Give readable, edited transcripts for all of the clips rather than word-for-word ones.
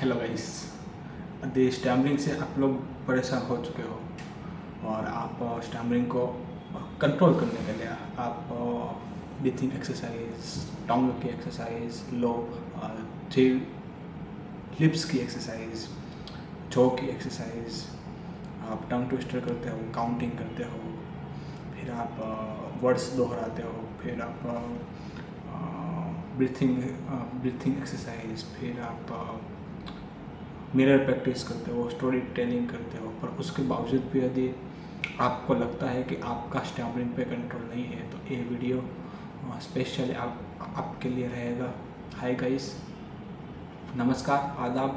Hello guys, the stammering से आप लोग परेशान हो चुके हो और आप स्टैमरिंग को कंट्रोल करने के लिए आप ब्रीथिंग एक्सरसाइज, टंग की एक्सरसाइज, लो थ्री लिप्स की एक्सरसाइज, जॉ की एक्सरसाइज, आप टंग ट्विस्टर करते हो, काउंटिंग करते हो, फिर आप वर्ड्स दोहराते हो, फिर आप ब्रीथिंग एक्सरसाइज, फिर आप मिरर प्रैक्टिस करते हो, स्टोरी टेलिंग करते हो, पर उसके बावजूद भी यदि आपको लगता है कि आपका स्टैमरिंग पे कंट्रोल नहीं है तो ये वीडियो स्पेशली आपके लिए रहेगा। हाय गाइस, नमस्कार, आदाब,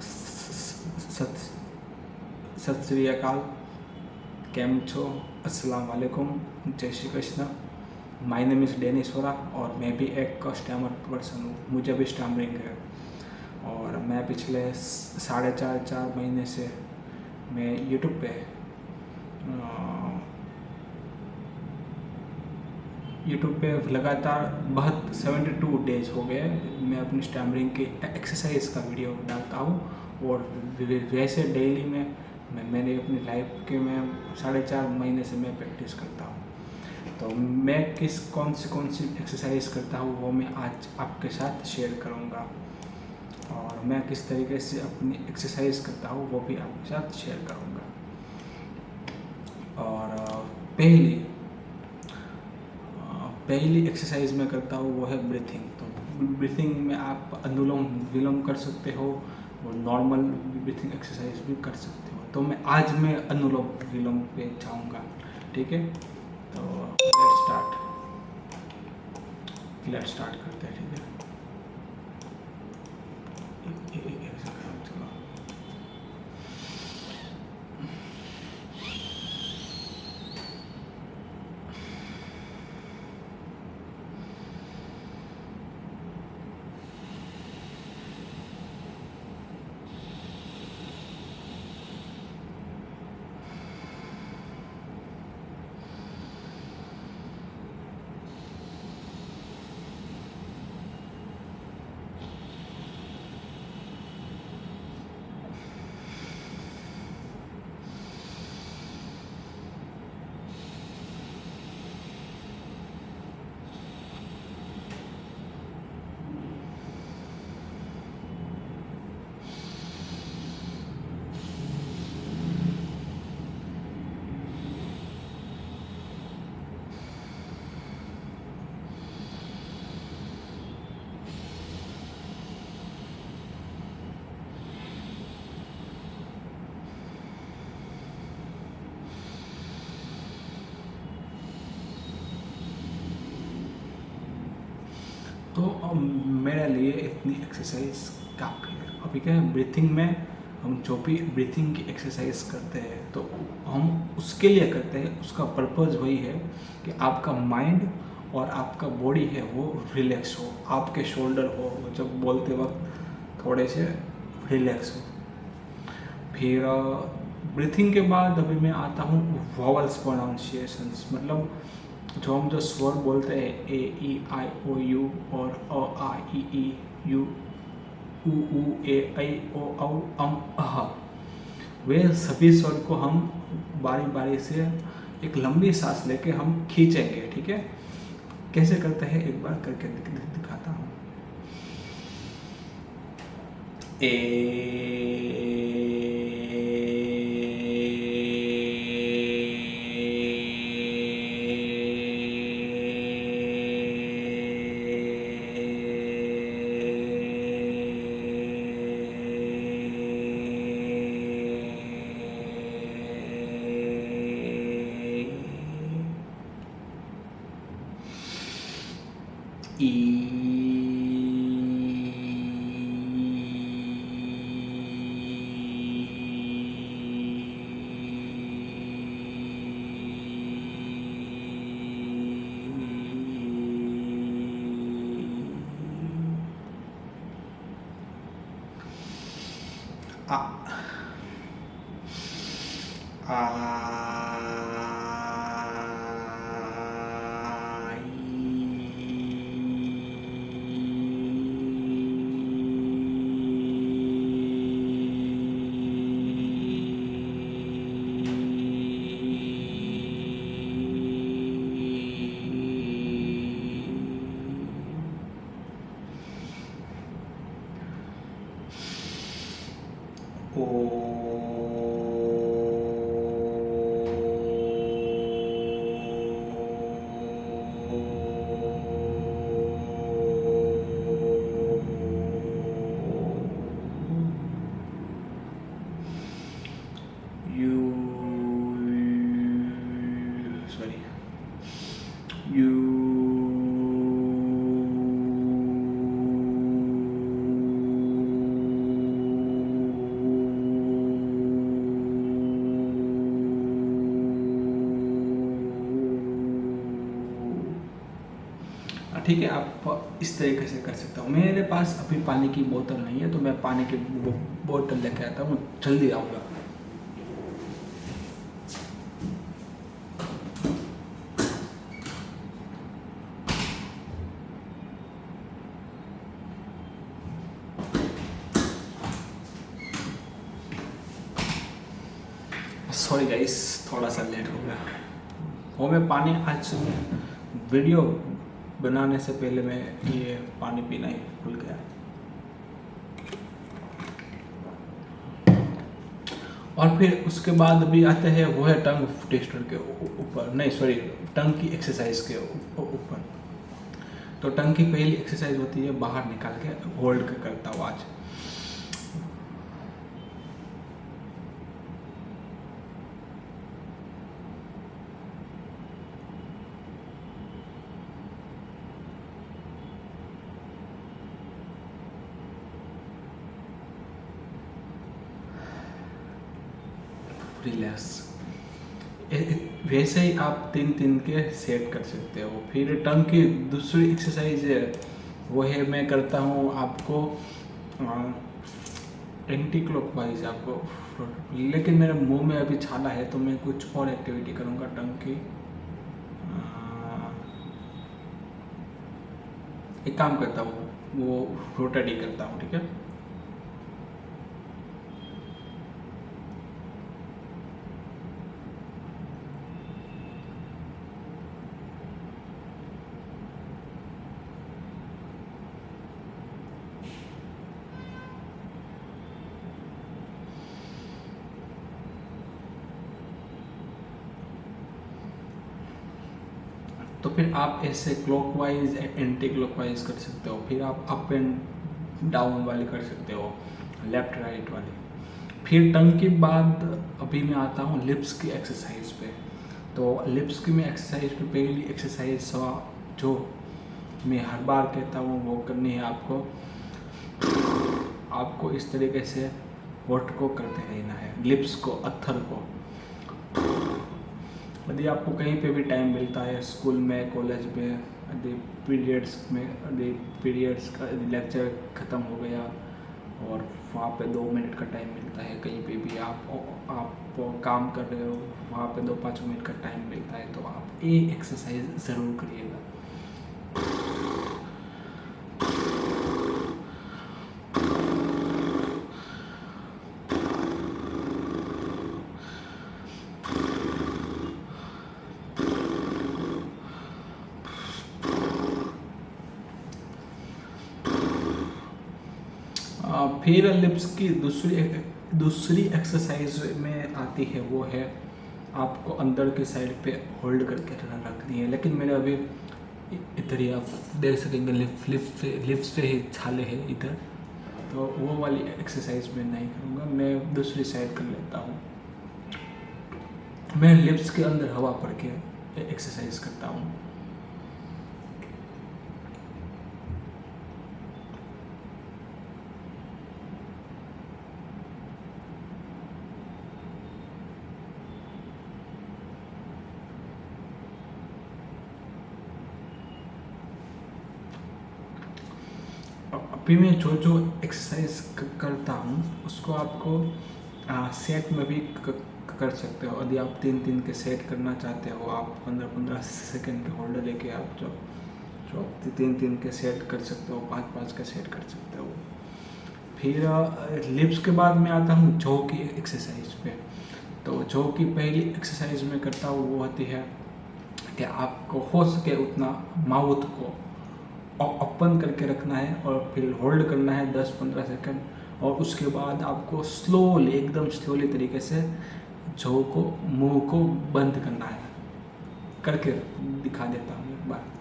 सत सत श्री अकाल, केम छो, अस्सलाम वालेकुम, जय Shri Krishna. My name is Denishwara और मैं भी एक स्टैमर पर्सन हूँ, मुझे भी स्टैमरिंग है और मैं पिछले 4.5 महीने से मैं यूट्यूब पे लगातार बहुत 72 डेज हो गए मैं अपनी स्टैमरिंग की एक्सरसाइज का वीडियो डालता हूँ और वैसे डेली में मैंने अपनी लाइफ के में 4.5 महीने से मैं प्रैक्टिस करता हूँ। तो मैं कौन सी एक्सरसाइज करता हूँ वो मैं आज आपके साथ शेयर करूँगा और मैं किस तरीके से अपनी एक्सरसाइज करता हूँ वो भी आपके साथ शेयर करूँगा। और पहली एक्सरसाइज मैं करता हूँ वो है ब्रीथिंग। तो ब्रीथिंग में आप अनुलोम विलोम कर सकते हो और नॉर्मल ब्रीथिंग एक्सरसाइज भी कर सकते हो। तो मैं अनुलोम विलोम पे जाऊँगा, ठीक है। तो लेट्स स्टार्ट करते हैं, ठीक है। चलो, तो मेरे लिए इतनी एक्सरसाइज काफ़ी है। अभी क्या है, ब्रीथिंग में हम जो भी ब्रीथिंग की एक्सरसाइज करते हैं तो हम उसके लिए करते हैं, उसका पर्पज़ वही है कि आपका माइंड और आपका बॉडी है वो रिलैक्स हो, आपके शोल्डर हो जब बोलते वक्त थोड़े से रिलैक्स हो। फिर ब्रीथिंग के बाद अभी मैं आता हूँ वॉवल्स प्रोनाउंसिएशंस, मतलब जो स्वर बोलते हैं ए ई आई ओ यू और अ आ ई यू ऊ ए ऐ ओ औ अम अह, वे सभी स्वर को हम बारी बारी से एक लंबी सांस लेके हम खींचेंगे, ठीक है। कैसे करते हैं एक बार करके दिखाता हूँ। आ आ ओ यू सॉरी यू ठीक है, आप इस तरीके से कर सकते हो। मेरे पास अभी पानी की बोतल नहीं है, तो मैं पानी की बोतल लेके आता हूँ, जल्दी आऊँगा। सॉरी गाइस, थोड़ा सा लेट हो गया। वो मैं पानी आज वीडियो बनाने से पहले मैं ये पानी पीना ही भूल गया। और फिर उसके बाद भी आते हैं वो है टंग ट्विस्टर के ऊपर, नहीं सॉरी, टंग की एक्सरसाइज के ऊपर। तो टंग की पहली एक्सरसाइज होती है बाहर निकाल के होल्ड करता हूँ आज। रिलैक्स। वैसे ही आप 3-3 के सेट कर सकते हो। फिर टंग की दूसरी एक्सरसाइज है वो है, मैं करता हूँ आपको एंटी क्लॉकवाइज आपको, लेकिन मेरे मुंह में अभी छाला है तो मैं कुछ और एक्टिविटी करूँगा टंग की। एक काम करता हूँ, वो रोटेट ही करता हूँ, ठीक है। तो फिर आप ऐसे क्लॉकवाइज एंटी क्लॉकवाइज कर सकते हो। फिर आप अप एंड डाउन वाली कर सकते हो, लेफ्ट राइट वाली। फिर टंग के बाद अभी मैं आता हूँ लिप्स की एक्सरसाइज पे। तो लिप्स की मैं एक्सरसाइज पे पहली एक्सरसाइज जो मैं हर बार कहता हूँ वो करनी है आपको। आपको इस तरीके से होठ को करते रहना है, लिप्स को, अत्थर को। यदि आपको कहीं पे भी टाइम मिलता है, स्कूल में, कॉलेज में, यदि पीरियड्स का लेक्चर ख़त्म हो गया और वहाँ पे 2 मिनट का टाइम मिलता है, कहीं पे भी आप काम कर रहे हो, वहाँ पे 2-5 मिनट का टाइम मिलता है, तो आप ये एक्सरसाइज ज़रूर करिएगा। फिर लिप्स की दूसरी एक्सरसाइज में आती है वो है आपको अंदर के साइड पे होल्ड करके रखनी है। लेकिन मेरे अभी इधर ही आप देख सकेंगे लिप्स पे ही छाले हैं इधर, तो वो वाली एक्सरसाइज मैं नहीं करूँगा, मैं दूसरी साइड कर लेता हूँ। मैं लिप्स के अंदर हवा भर के एक्सरसाइज करता हूँ। अभी मैं जो एक्सरसाइज करता हूँ उसको आपको सेट में भी कर सकते हो। यदि आप 3-3 के सेट करना चाहते हो, आप 15-15 सेकंड के होल्डर लेके आप जो 3-3 के सेट कर सकते हो, 5-5 के सेट कर सकते हो। फिर लिप्स के बाद मैं आता हूँ जो की एक्सरसाइज पे। तो जो की पहली एक्सरसाइज में करता हूँ वो होती है कि आपको हो सके उतना माउथ को ओपन करके रखना है और फिर होल्ड करना है 10-15 सेकंड, और उसके बाद आपको स्लोली, एकदम स्लोली तरीके से मुंह को बंद करना है। करके दिखा देता हूँ एक बार।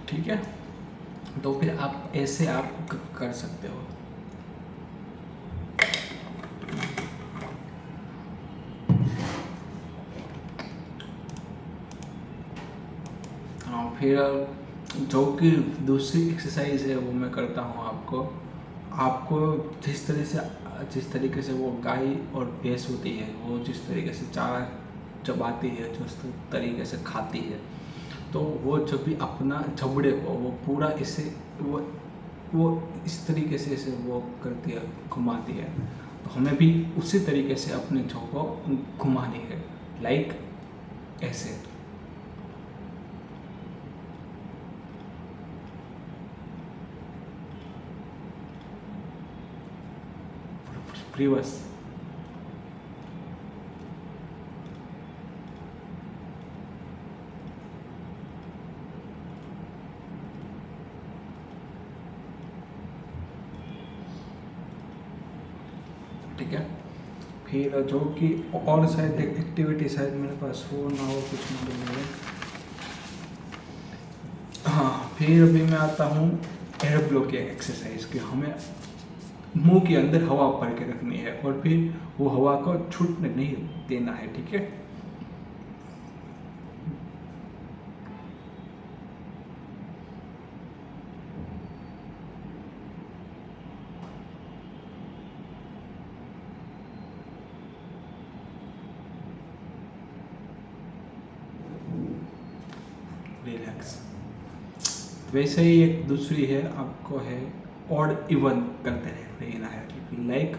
ठीक है, तो फिर आप ऐसे आप कर सकते हो। फिर जो कि दूसरी एक्सरसाइज है वो मैं करता हूँ आपको आपको जिस तरीके से वो गाय और भैंस होती है, वो जिस तरीके से चारा चबाती है, जिस तरीके से खाती है, तो वो जब भी अपना जबड़े को वो पूरा इसे वो इस तरीके से इसे वो करती है, घुमाती है। तो हमें भी उसी तरीके से अपने जौ को घुमानी है, लाइक ऐसे। रिवर्स। ठीक है, फिर जो कि और शायद एक्टिविटी शायद मेरे पास हो ना हो, कुछ मालूम नहीं है। हाँ, फिर अभी मैं आता हूँ एयर ब्लो की एक्सरसाइज की। हमें मुंह के अंदर हवा भर के रखनी है और फिर वो हवा को छूटने नहीं देना है। ठीक है, रिलैक्स। वैसे ही एक दूसरी है, आपको है ऑड इवन करते रहना है, लाइक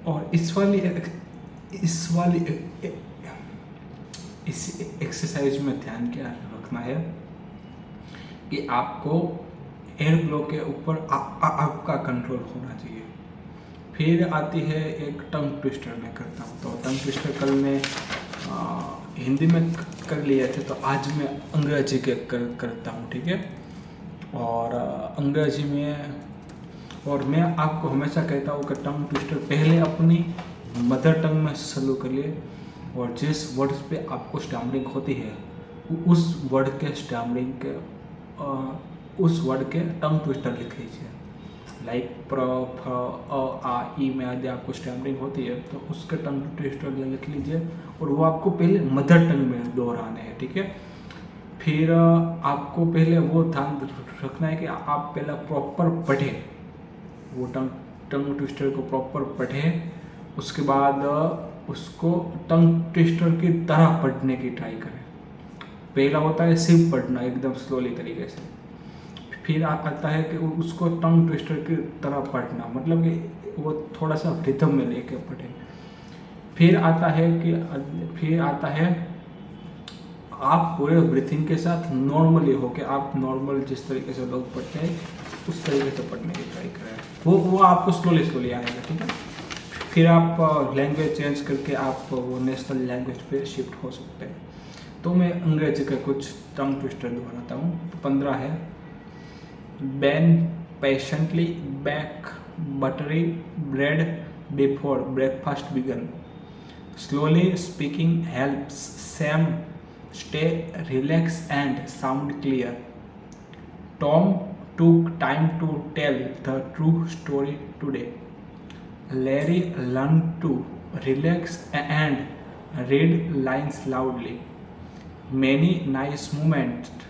और इस वाली इस एक्सरसाइज में ध्यान क्या रखना है कि आपको एयर ब्लो के ऊपर आपका कंट्रोल होना चाहिए। फिर आती है एक टंग ट्विस्टर मैं करता हूँ। तो टंग ट्विस्टर कल मैं हिंदी में कर लिए थे, तो आज मैं अंग्रेजी के करता हूँ। ठीक है, और अंग्रेजी में, और मैं आपको हमेशा कहता हूँ कि टंग ट्विस्टर पहले अपनी मदर टंग में शुरू करिए, और जिस वर्ड्स पे आपको स्टैमरिंग होती है उस वर्ड के स्टैमरिंग के उस वर्ड के टंग ट्विस्टर लिख लीजिए। लाइक प्र, फ, अ, आ, ई में यदि आपको स्टैमरिंग होती है तो उसके टंग ट्विस्टर लिख लीजिए, और वो आपको पहले मदर टंग में दोहराने हैं। ठीक है, फिर आपको पहले वो ध्यान रखना है कि आप पहले प्रॉपर पढ़ें, वो टंग ट्विस्टर को प्रॉपर पढ़ें। उसके बाद उसको टंग ट्विस्टर की तरह पढ़ने की ट्राई करें। पहला होता है सिर्फ पढ़ना एकदम स्लोली तरीके से, फिर आता है कि उसको टंग ट्विस्टर की तरह पढ़ना, मतलब कि वो थोड़ा सा रिदम में लेके पढ़े। फिर आता है आप पूरे ब्रीथिंग के साथ नॉर्मली हो के आप नॉर्मल जिस तरीके से लोग पढ़ते हैं उस तरीके से पढ़ने की ट्राई करें। वो आपको स्लोली आएगा। ठीक है, फिर आप लैंग्वेज चेंज करके आप वो नेशनल लैंग्वेज पे शिफ्ट हो सकते हैं। तो मैं अंग्रेजी का कुछ टंग ट्विस्टर दोहराता हूँ। 15 है, Ben patiently baked buttery bread before breakfast began, slowly speaking helps Sam stay relaxed and sound clear. Tom took time to tell the true story today. Larry learned to relax and read lines loudly. Many nice moments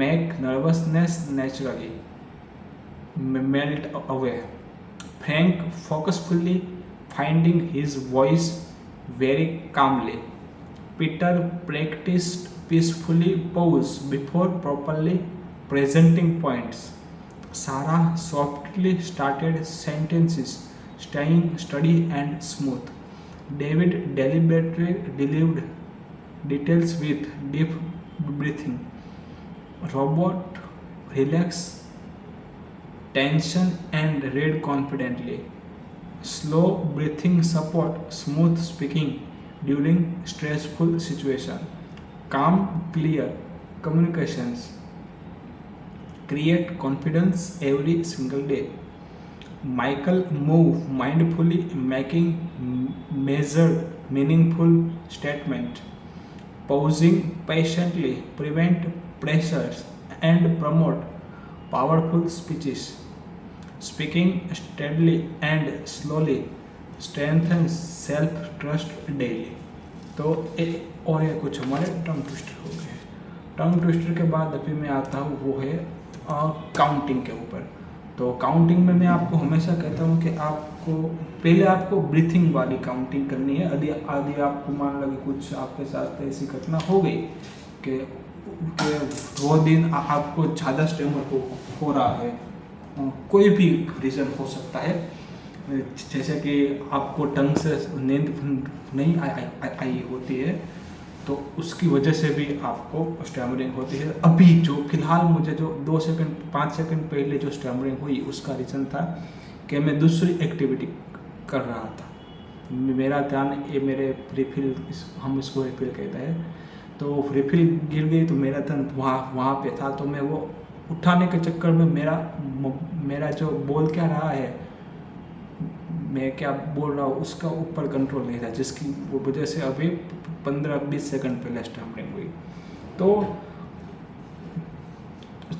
make nervousness naturally melt away. Frank focusfully finding his voice very calmly. Peter practiced peacefully pause before properly presenting points. Sarah softly started sentences, staying steady and smooth. David deliberately delivered details with deep breathing. Robert relaxed tension and read confidently. Slow breathing support smooth speaking during stressful situation. Calm, clear communications create confidence every single day. Michael moved mindfully, making measured, meaningful statement. Pausing patiently prevent pressures and promote powerful speeches. Speaking steadily and slowly strengthens self trust daily. तो और ये कुछ हमारे tongue twister हो गए। Tongue twister के बाद अभी मैं आता हूँ वो है काउंटिंग के ऊपर। तो काउंटिंग में मैं आपको हमेशा कहता हूँ कि आपको पहले आपको ब्रीथिंग वाली काउंटिंग करनी है। यदि आदि आपको मान लो कि कुछ आपके साथ ऐसी घटना हो गई कि वो दिन आपको ज़्यादा स्टेमर हो रहा है, कोई भी रीज़न हो सकता है, जैसे कि आपको टंग से नींद नहीं आई होती है, तो उसकी वजह से भी आपको स्टैमरिंग होती है। अभी जो फिलहाल मुझे जो 2 सेकंड 5 सेकंड पहले जो स्टैमरिंग हुई उसका रीज़न था कि मैं दूसरी एक्टिविटी कर रहा था। मेरा ध्यान ये मेरे रिफिल, हम इसको रिफिल कहते हैं, तो रिफिल गिर गई तो मेरा ध्यान वहाँ पे था। तो मैं वो उठाने के चक्कर में मेरा जो बोल क्या रहा है, मैं क्या बोल रहा हूँ उसका ऊपर कंट्रोल नहीं था, जिसकी वो वजह से अभी 15-20 सेकंड पहले स्टैमरिंग हुई।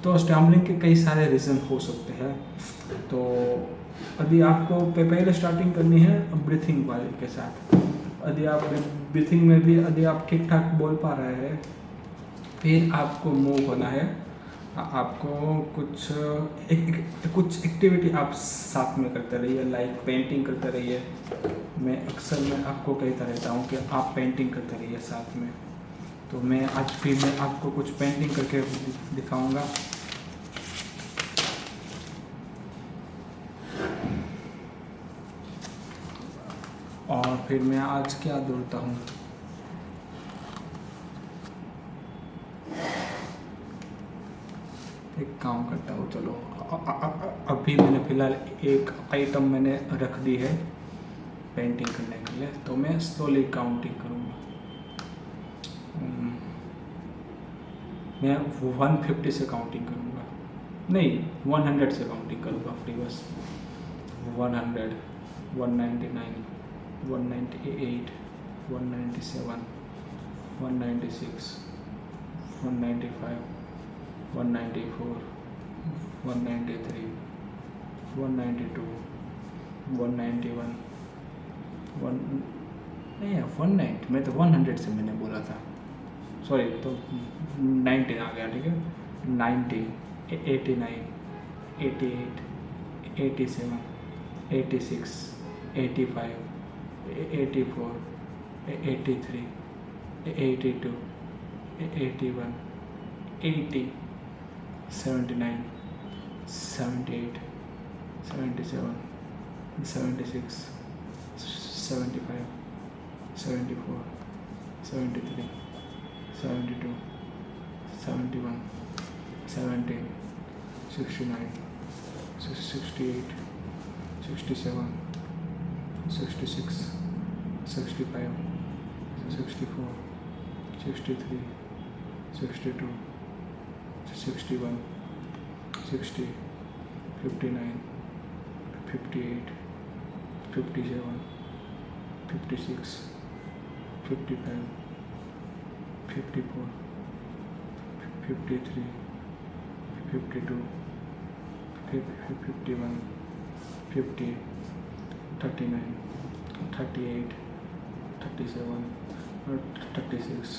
तो स्टैमरिंग के कई सारे रीज़न हो सकते हैं। तो यदि आपको पहले स्टार्टिंग करनी है ब्रीथिंग वाले के साथ, यदि आप ब्रीथिंग में भी यदि आप ठीक ठाक बोल पा रहे हैं, फिर आपको मूव होना है। आपको कुछ एक्टिविटी आप साथ में करते रहिए, लाइक पेंटिंग करते रहिए। मैं आपको कहता रहता हूँ कि आप पेंटिंग करते रहिए साथ में। तो मैं आपको कुछ पेंटिंग करके दिखाऊंगा। और फिर मैं आज क्या दौड़ता हूँ, एक काम करता हूँ, चलो अभी मैंने फ़िलहाल एक आइटम मैंने रख दी है पेंटिंग करने के लिए, तो मैं स्लोली काउंटिंग करूँगा। मैं 150 से काउंटिंग करूँगा, नहीं 100 से काउंटिंग करूँगा फ्री बस। 100, 199, 198, 197, 196, 195, 194, 193, 192, 191, 190, मैं तो 100 से मैंने बोला था, सॉरी, तो 19 आ गया, ठीक है। 90, 89, 88, 87, 86, 85, 84, 83, 82, 81, 80, 79, 78, 77, 76, 75, 74, 73, 72, 71, 70, 69, 68, 67, 66, 65, 64, 63, 62, 61, 60, 59, 58, 57, 56, 55, 54, 53, 52, 51, 50, 39, 38, 37, 36,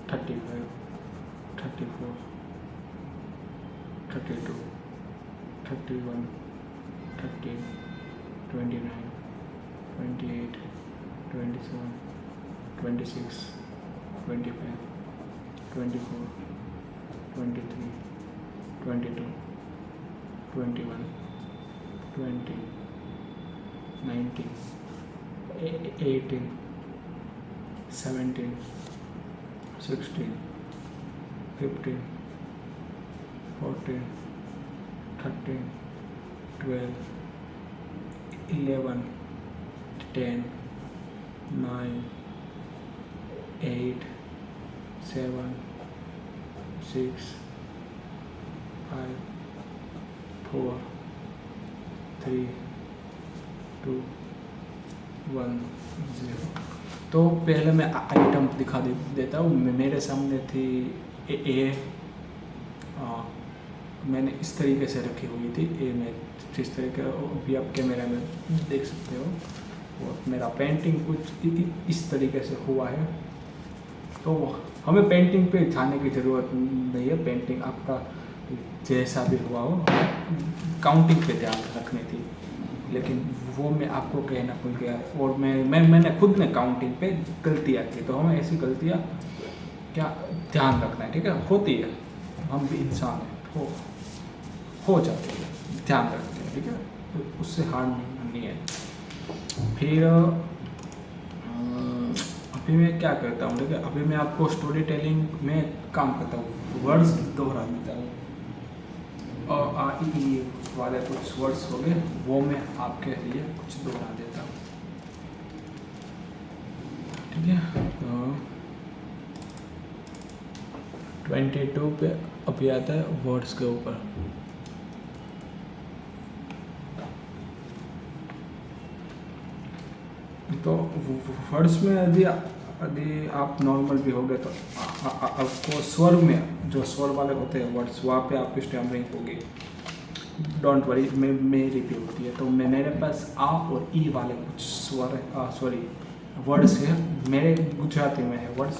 35, 34, 32, 31, 30, 29, 28, 27, 26, 25, 24, 23, 22, 21, 20, 19, 18, 17, 16, 15, 14, 13, 12, 11, 10, 9, 8, 7, 6, 5, 4, 3, 2, 1, 0। तो पहले मैं आइटम दिखा देता हूँ। मेरे सामने थी ए मैंने इस तरीके से रखी हुई थी ए में, जिस तरीके अभी आप कैमरा में देख सकते हो। और मेरा पेंटिंग कुछ इस तरीके से हुआ है। तो हमें पेंटिंग पे जाने की ज़रूरत नहीं है, पेंटिंग आपका जैसा भी हुआ हो, काउंटिंग पे ध्यान रखनी थी, लेकिन वो मैं आपको कहना भूल गया। और मैंने खुद ने काउंटिंग पे गलतियाँ की, तो हमें ऐसी गलतियाँ क्या ध्यान रखना है, ठीक है। होती है, हम भी इंसान हैं, हो जाती है, ध्यान रखते हैं, ठीक है। तो उससे हार नहीं है। फिर अभी मैं क्या करता हूँ, ठीक है। अभी मैं आपको स्टोरी टेलिंग में काम करता हूँ, वर्ड्स दोहरा देता हूँ। और आ ई वाले कुछ वर्ड्स हो गए, वो मैं आपके लिए कुछ दोहरा देता हूँ, ठीक है। तो 22 पे अभी आता है वर्ड्स के ऊपर। तो वर्ड्स में यदि आप नॉर्मल भी हो गए तो आपको स्वर में जो स्वर वाले होते हैं वर्ड्स, वहाँ पे आपकी स्टैमरिंग होगी। डोंट वरी, मेरी भी होती है। तो मेरे पास आ और ई वाले कुछ स्वर वर्ड्स है, मेरे गुजराती में है वर्ड्स।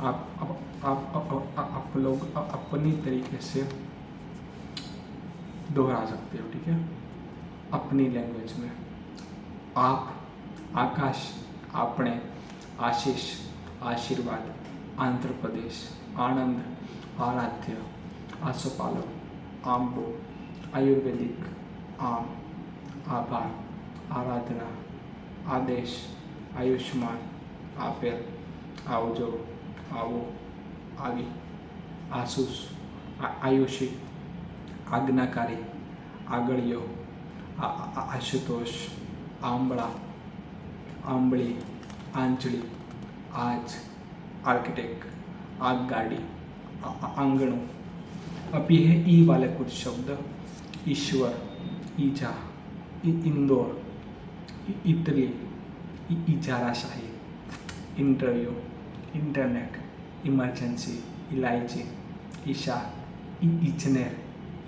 आप लोग अपनी तरीके से दोहरा सकते हो, ठीक है, अपनी लैंग्वेज में। आप, आकाश, आपने, आशीष, आशीर्वाद, आंध्र प्रदेश, आनंद, आराध्य, आसोपालव, आंबो, आयुर्वेदिक, आम, आभार, आराधना, आदेश, आयुष्मान, आपेल, आवजो, आवो, आगे, आसूस, आयुषी, आज्ञाकारी, आगड़ियो, आशुतोष, आंबड़ा, आंबड़ी, आंचली, आज, आर्किटेक्ट, आगगाड़ी, आंगणों। अभी है ई वाले कुछ शब्द, ईश्वर, ईजा, इंदौर, इटली, इजाराशाही, इंटरव्यू, इंटरनेट, इमरजेंसी, इलायची, ईशा, इजनेर,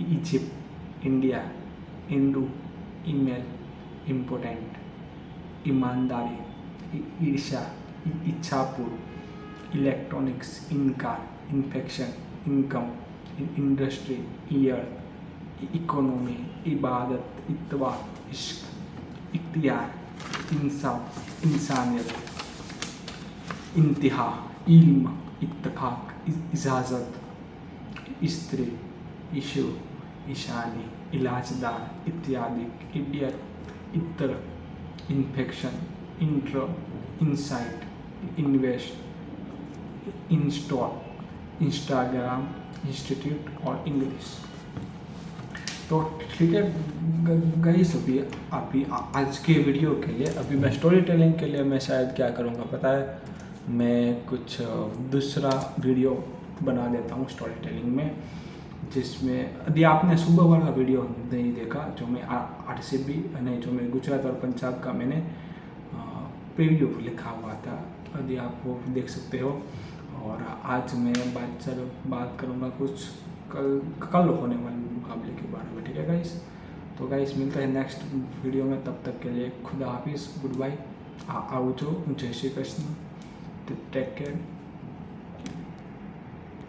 Egypt, India, Indu, email, important, ईमानदारी, ईर्ष्या, इच्छापुर, इलेक्ट्रॉनिक्स, इनकार, infection, income, industry, year, economy, इबादत, इत्वा, इश्क, इख्तियार, इंसाफ, इंसानियत, इंतहा, इल्म, इत्तफाक, इजाज़त, स्त्री, इशू, ईशानी, इलाजदार, इत्यादि, इडियट, इतर, infection, intro, insight, invest, install, Instagram, institute और इंग्लिश। तो ठीक है गाइस, अभी आज के वीडियो के लिए, अभी मैं स्टोरी टेलिंग के लिए मैं शायद क्या करूँगा पता है, मैं कुछ दूसरा वीडियो बना देता हूँ स्टोरी टेलिंग में, जिसमें यदि आपने सुबह वाला वीडियो नहीं देखा, जो मैं RCB नहीं, जो मैं गुजरात और पंजाब का मैंने प्रीव्यू लिखा हुआ था, यदि आप वो देख सकते हो। और आज मैं बात करूँगा कुछ कल होने वाले मुकाबले के बारे में, ठीक है गाइस। तो गाइस मिलते हैं नेक्स्ट वीडियो में, तब तक के लिए खुदा हाफिज़, गुड बाय, आवजो, जय श्री कृष्ण, टेक केयर।